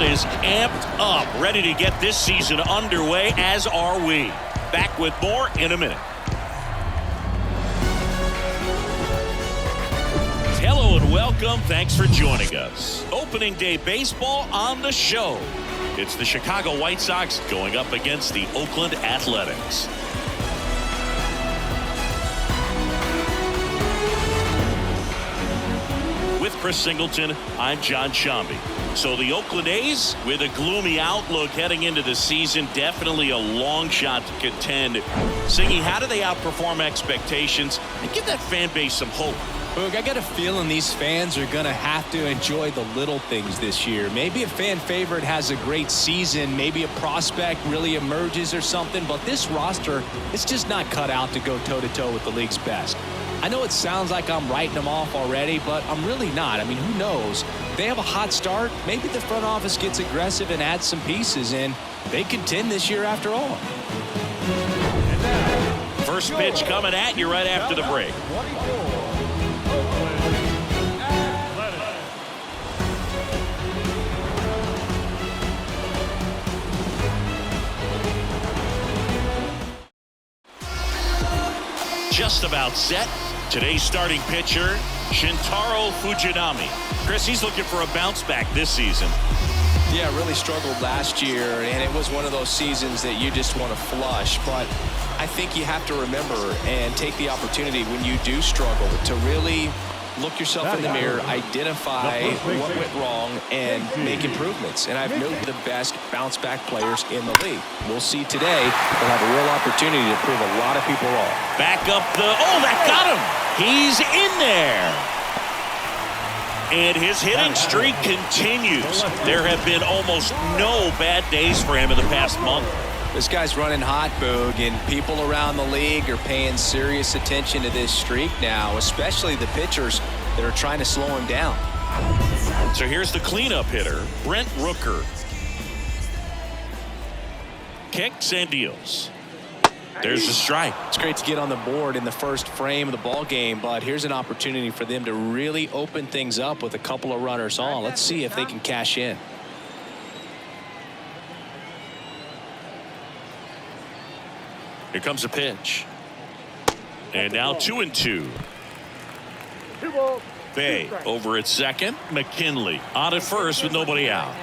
crowd is amped up, ready to get this season underway, as are we. Back with more in a minute. Hello and welcome. Thanks for joining us. Opening day baseball on the show. It's the Chicago White Sox going up against the Oakland Athletics. With Chris Singleton, I'm John Shambi. So the Oakland A's, with a gloomy outlook heading into the season, definitely a long shot to contend. Singy, how do they outperform expectations and give that fan base some hope? Boog, I got a feeling these fans are going to have to enjoy the little things this year. Maybe a fan favorite has a great season. Maybe a prospect really emerges or something. But this roster is just not cut out to go toe-to-toe with the league's best. I know it sounds like I'm writing them off already, but I'm really not. I mean, who knows? They have a hot start. Maybe the front office gets aggressive and adds some pieces, and they contend this year after all. First pitch coming at you right after the break. Just about set. Today's starting pitcher, Shintaro Fujinami. Chris, he's looking for a bounce back this season. Yeah, really struggled last year, and it was one of those seasons that you just want to flush. But I think you have to remember and take the opportunity when you do struggle to really look yourself in the mirror, identify what went wrong, and make improvements. And I've noted the best bounce-back players in the league. We'll see today. They'll have a real opportunity to prove a lot of people wrong. Back up the... Oh, that got him! He's in there! And his hitting streak continues. There have been almost no bad days for him in the past month. This guy's running hot, Boog, and people around the league are paying serious attention to this streak now, especially the pitchers that are trying to slow him down. So here's the cleanup hitter, Brent Rooker. Kicks and deals. There's the strike. It's great to get on the board in the first frame of the ball game, but here's an opportunity for them to really open things up with a couple of runners on. Let's see if they can cash in. Here comes a pitch. And now 2-2. Bay over at second. McKinley on at first with nobody out.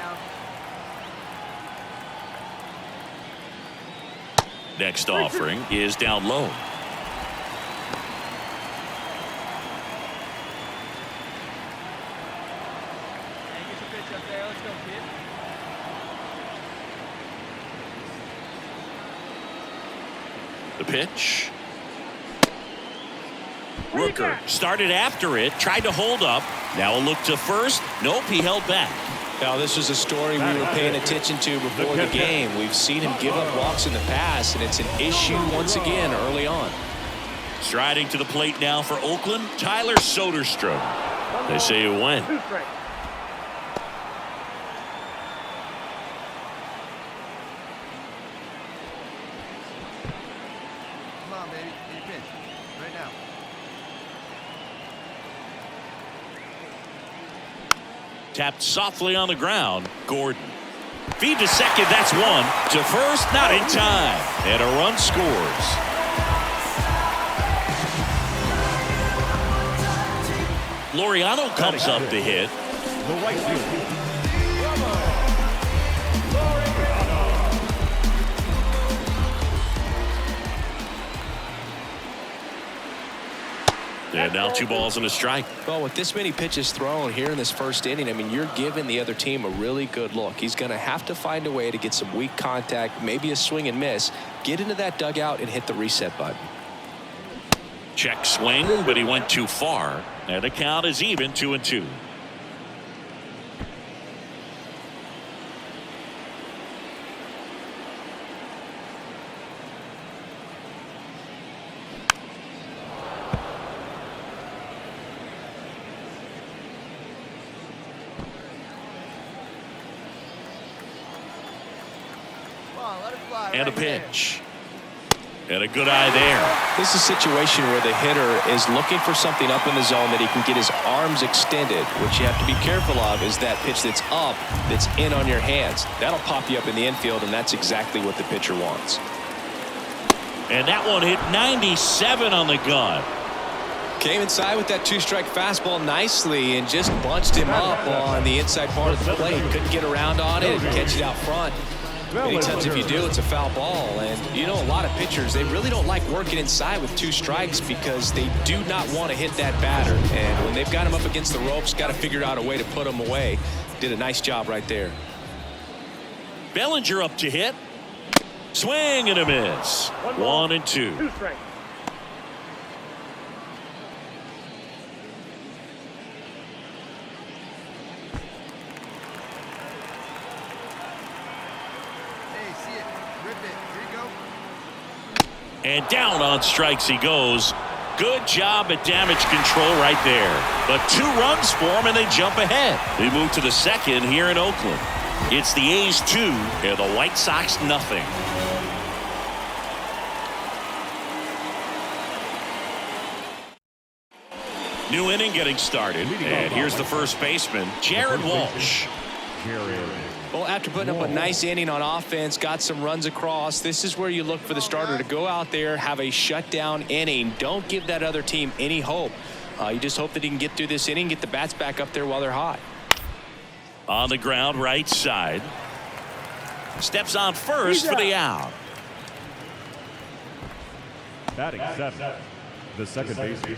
Next offering is down low. The pitch. Rooker started after it, tried to hold up. Now a look to first. Nope, he held back. Now, this was a story we were paying attention to before the game. We've seen him give up walks in the past, and it's an issue once again early on. Striding to the plate now for Oakland, Tyler Soderstrom. They say it went. Tapped softly on the ground. Gordon. Feed to second. That's one. To first. Not in time. And a run scores. Laureano comes up to hit. The right field. And now 2 balls and a strike. Well, with this many pitches thrown here in this first inning, I mean, you're giving the other team a really good look. He's going to have to find a way to get some weak contact, maybe a swing and miss, get into that dugout and hit the reset button. Check swing, but he went too far. And the count is even, 2-2. And a pitch. And a good eye there. This is a situation where the hitter is looking for something up in the zone that he can get his arms extended. What you have to be careful of is that pitch that's up, that's in on your hands. That'll pop you up in the infield, and that's exactly what the pitcher wants. And that one hit 97 on the gun. Came inside with that two-strike fastball nicely and just bunched him up on the inside part of the plate. Couldn't get around on it and catch it out front. Many times if you do, it's a foul ball. And you know, a lot of pitchers, they really don't like working inside with two strikes because they do not want to hit that batter. And when they've got him up against the ropes, got to figure out a way to put him away. Did a nice job right there. Bellinger up to hit. Swing and a miss. 1-2. 2 strikes. And down on strikes he goes. Good job at damage control right there. But 2 runs for him and they jump ahead. They move to the second here in Oakland. It's the A's 2 and the White Sox nothing. New inning getting started. And here's the first baseman, Jared Walsh. Well, after putting up a nice inning on offense, got some runs across, this is where you look for the starter to go out there, have a shutdown inning. Don't give that other team any hope. You just hope that he can get through this inning, get the bats back up there while they're hot. On the ground, right side. Steps on first for the out. Batting 7. The second baseman,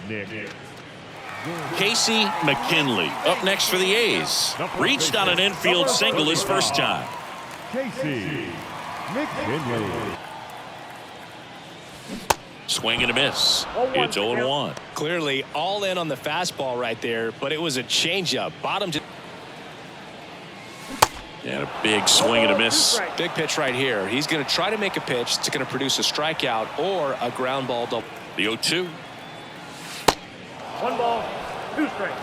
Nick. Kacy Mckinley up next for the A's. Reached on an infield single his first time. Kacy Mckinley. Swing and a miss. It's 0-1. Clearly all in on the fastball right there, but it was a changeup. Bottom to And a big swing and a miss. big pitch right here. He's going to try to make a pitch that's going to produce a strikeout or a ground ball double. The 0-2. 1 ball, 2 strikes.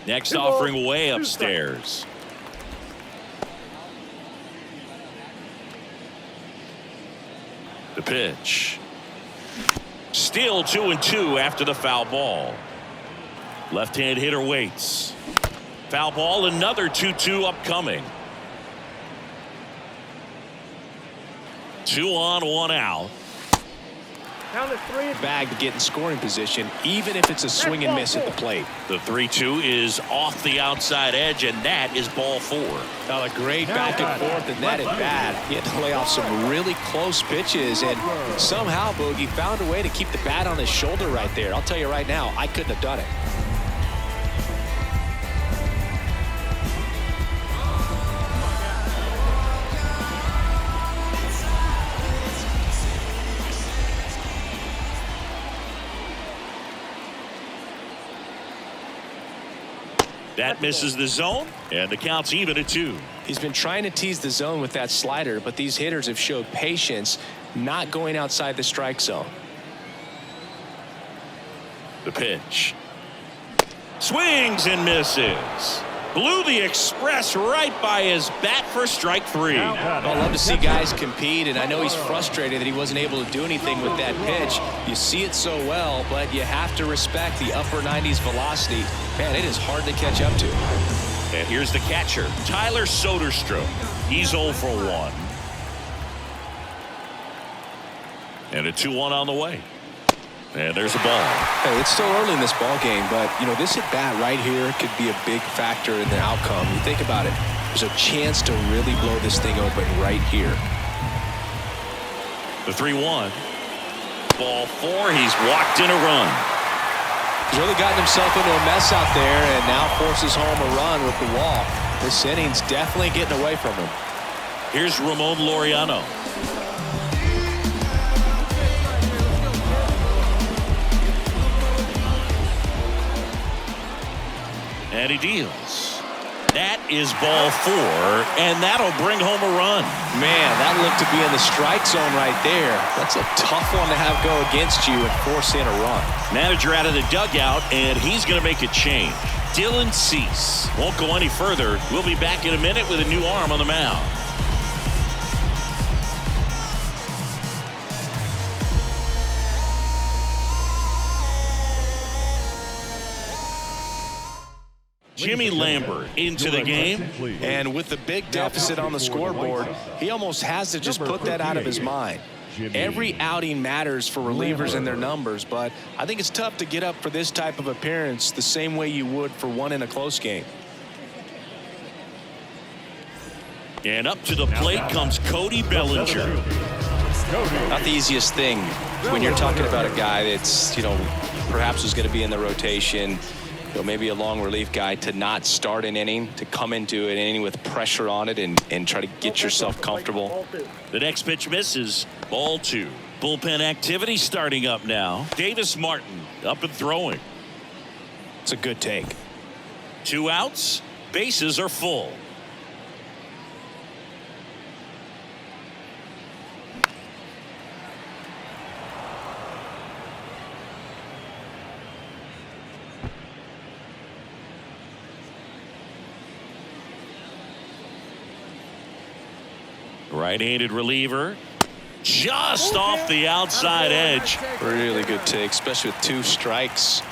Next offering way upstairs. The pitch. Still 2-2 after the foul ball. Left-hand hitter waits. Foul ball, another 2-2 upcoming. 2 on, 1 out. Count is 3. Bag to get in scoring position, even if it's a swing and miss at the plate. The 3-2 is off the outside edge, and that is ball 4. Now a great back and forth, and that at bat. He had to lay off some really close pitches, and somehow Boogie found a way to keep the bat on his shoulder right there. I'll tell you right now, I couldn't have done it. That misses the zone, and the count's even at 2. He's been trying to tease the zone with that slider, but these hitters have showed patience, not going outside the strike zone. The pitch. Swings and misses. Blew the express right by his bat for strike 3. I love to see guys compete, and I know he's frustrated that he wasn't able to do anything with that pitch. You see it so well, but you have to respect the upper 90s velocity. Man, it is hard to catch up to. And here's the catcher, Tyler Soderstrom. He's 0 for 1. And a 2-1 on the way. And there's a ball. Hey, it's still early in this ball game, but you know, this at bat right here could be a big factor in the outcome. You think about it, there's a chance to really blow this thing open right here. The 3-1. Ball 4. He's walked in a run. He's really gotten himself into a mess out there and now forces home a run with the walk. This inning's definitely getting away from him. Here's Ramon Laureano. And he deals. That is ball 4, and that'll bring home a run. Man, that looked to be in the strike zone right there. That's a tough one to have go against you and force in a run. Manager out of the dugout, and he's going to make a change. Dylan Cease. Won't go any further. We'll be back in a minute with a new arm on the mound. Jimmy Lambert into the game. And with the big deficit on the scoreboard, he almost has to just put that out of his mind. Every outing matters for relievers and their numbers, but I think it's tough to get up for this type of appearance the same way you would for one in a close game. And up to the plate comes Cody Bellinger. Not the easiest thing when you're talking about a guy that's, perhaps is going to be in the rotation, maybe a long relief guy, to not start an inning, to come into an inning with pressure on it and try to get yourself comfortable. The next pitch misses. Ball 2. Bullpen activity starting up now. Davis Martin up and throwing. It's a good take. 2 outs. Bases are full. Right-handed reliever, just off the outside edge. Really good take, especially with 2 strikes.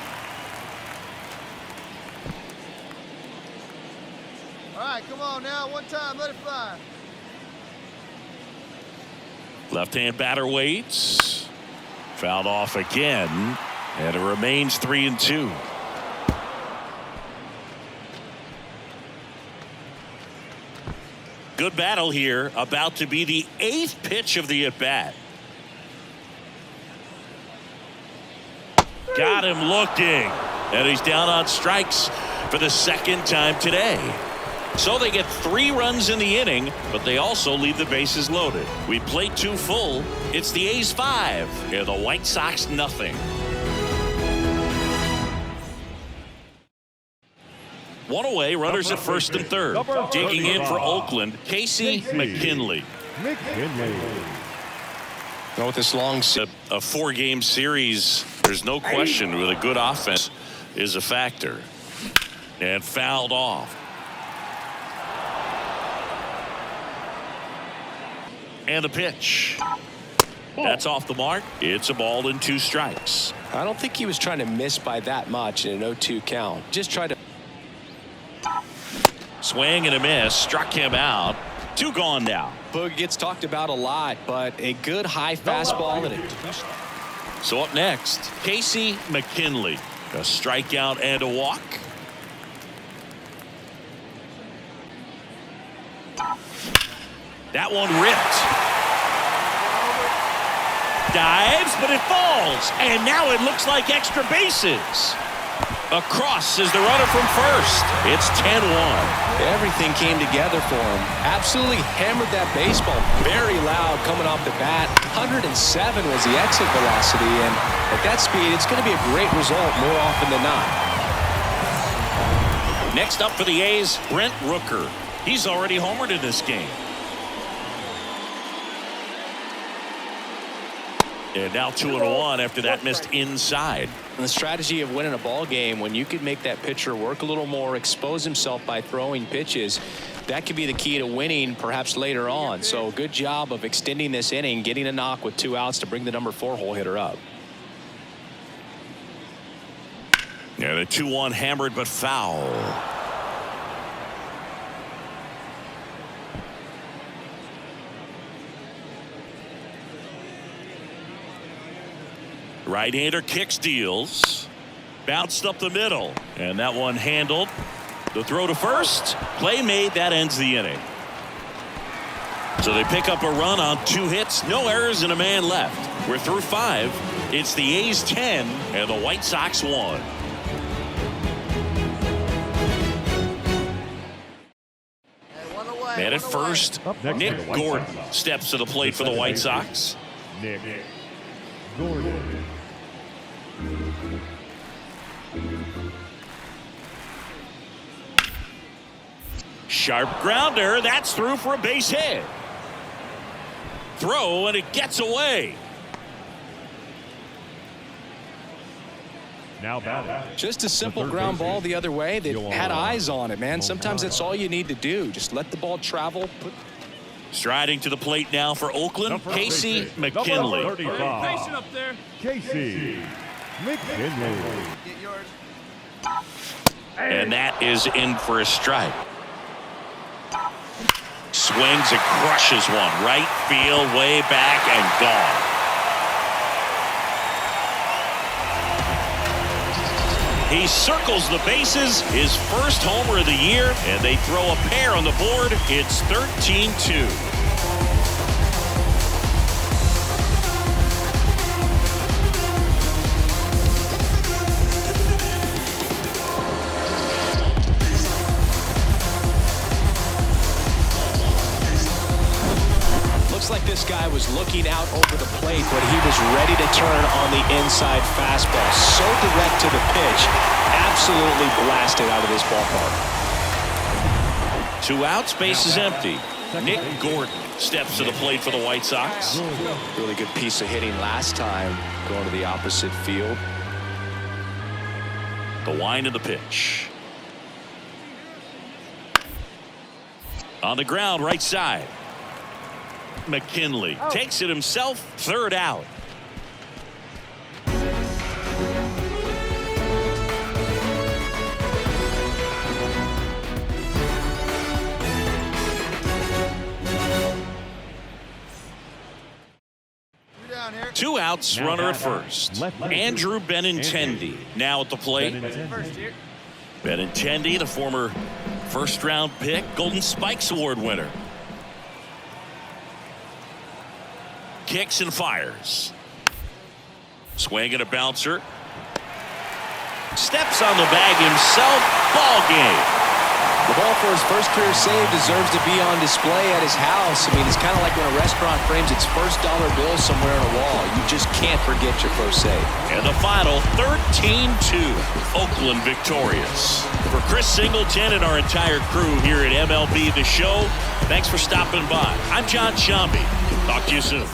All right, come on now, one time, let it fly. Left-hand batter waits. Fouled off again, and it remains 3-2. Good battle here, about to be the 8th pitch of the at-bat. Got him looking, and he's down on strikes for the 2nd time today. So they get 3 runs in the inning, but they also leave the bases loaded. We played 2 full. It's the A's 5 and the White Sox nothing. One away, runners at first and third. Digging in for Oakland, Kacy McKinley. With this long a 4-game series, there's no question with a good offense is a factor. And fouled off. And the pitch. That's off the mark. It's a ball and 2 strikes. I don't think he was trying to miss by that much in an 0-2 count. Just tried to. Swing and a miss, struck him out. 2 gone now. Boog gets talked about a lot, but a good high fastball and it. So up next, Kacy McKinley. A strikeout and a walk. That one ripped. Dives, but it falls. And now it looks like extra bases. Across is the runner from first. It's 10-1. Everything came together for him. Absolutely hammered that baseball. Very loud coming off the bat. 107 was the exit velocity, and at that speed, it's going to be a great result more often than not. Next up for the A's, Brent Rooker. He's already homered in this game. And now 2-1 after that missed inside. And the strategy of winning a ball game, when you could make that pitcher work a little more, expose himself by throwing pitches, that could be the key to winning perhaps later on. So good job of extending this inning, getting a knock with 2 outs to bring the number 4 hole hitter up. Yeah, the 2-1 hammered but foul. Right-hander kicks, deals. Bounced up the middle. And that one handled. The throw to first. Play made. That ends the inning. So they pick up a run on 2 hits. No errors and a man left. We're through 5. It's the A's 10 and the White Sox 1. And at first, Nick Gordon steps to the plate for the White Sox. Nick Gordon. Sharp grounder. That's through for a base hit. Throw, and it gets away. Now batting. Just a simple ground ball the other way that had eyes on it, man. Sometimes that's all you need to do. Just let the ball travel. Striding to the plate now for Oakland, Kacy McKinley. Number 35. Patient up there. Kacy Mckinley. Get yours. And that is in for a strike. Swings and crushes one. Right field, way back and gone. He circles the bases, his first homer of the year, and they throw a pair on the board. It's 13-2. Looks like this guy was looking out over the plate, but he was ready to turn on the inside fastball. So direct to the pitch. Absolutely blasted out of this ballpark. 2 outs, base is empty. Nick Gordon steps to the plate for the White Sox. Really good piece of hitting last time, going to the opposite field. The wind of the pitch. On the ground, right side. McKinley takes it himself, 3rd out. You're down here. 2 outs, Now runner at batting. first. Left-hander. Andrew Benintendi now at the plate. First here. Benintendi, the former first-round pick, Golden Spikes Award winner. Kicks and fires. Swing and a bouncer. Steps on the bag himself. Ball game. The ball for his first career save deserves to be on display at his house. I mean, it's kind of like when a restaurant frames its first dollar bill somewhere on a wall. You just can't forget your first save. And the final, 13-2. Oakland victorious. For Chris Singleton and our entire crew here at MLB The Show, thanks for stopping by. I'm John Shambi. Talk to you soon.